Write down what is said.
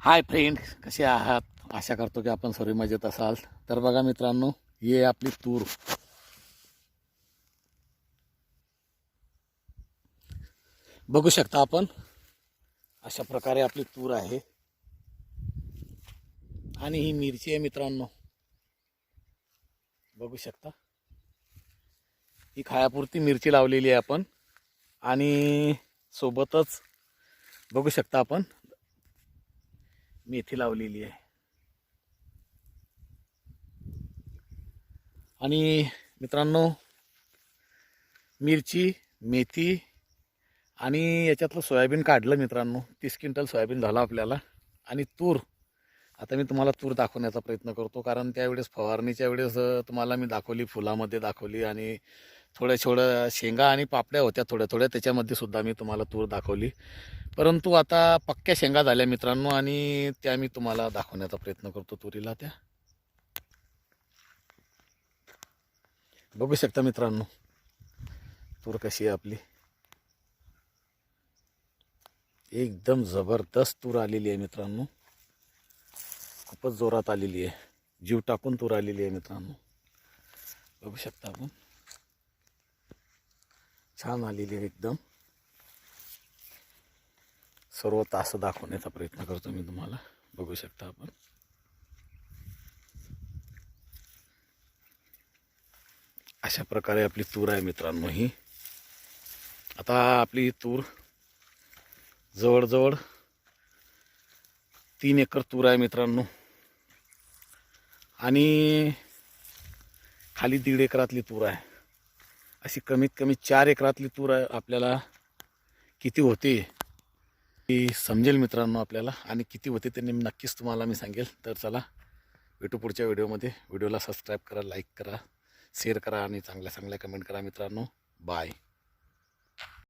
Hi friend, कसे आहात? आशा करतो की आपण सर्व मजेत असाल. तर बघा मित्रांनो, ये आपली तूर बघू शकता आपण. अशा प्रकारे आपली तूर आहे आणि ही मिरची आहे मित्रांनो, बघू शकता. ही खायापुरती मिरची लावलेली आहे आपण आणि सोबतच बघू शकता आपण मेथी लावलेली आहे. आणि मित्रांनो, मिरची, मेथी आणि याच्यातलं सोयाबीन काढलं मित्रांनो. 30 क्विंटल सोयाबीन झालं आपल्याला. आणि तूर, आता मी तुम्हाला तूर दाखवण्याचा प्रयत्न करतो, कारण त्यावेळेस फवारणीच्या वेळेस तुम्हाला मी दाखवली, फुलामध्ये दाखवली आणि थोड्या शेंगा आणि पापड्या होत्या थोड्या थोड्या, त्याच्यामध्ये सुद्धा मी तुम्हाला तूर दाखवली. परंतु आता पक्क्या शेंगा झाल्या मित्रांनो आणि त्या मी तुम्हाला दाखवण्याचा प्रयत्न करतो. तुरीला त्या बघू शकता मित्रांनो, तूर कशी आहे आपली. एकदम जबरदस्त तूर आलेली आहे मित्रांनो, खूपच जोरात आलेली आहे. जीव टाकून तूर आलेली आहे मित्रांनो, बघू शकता आपण. छान आलेली आहे एकदम. सर्व तास दाखवण्याचा प्रयत्न करतो मी तुम्हाला, बघू शकता आपण. अशा प्रकारे आपली तूर आहे मित्रांनो ही. आता आपली तूर जवळजवळ 3 एकर तूर आहे मित्रांनो आणि खाली 1.5 एकरातली तूर आहे. अशी कमीत कमी 4 एकरातली तूर आहे. आपल्याला किती होते ती समजेल मित्रांनो आपल्याला, आणि किती होते ते नक्कीच तुम्हाला मी सांगेल. तर चला भेटू पुढच्या व्हिडिओमध्ये. व्हिडिओला सबस्क्राईब करा, लाईक करा, शेअर करा आणि चांगल्या कमेंट करा मित्रांनो. बाय.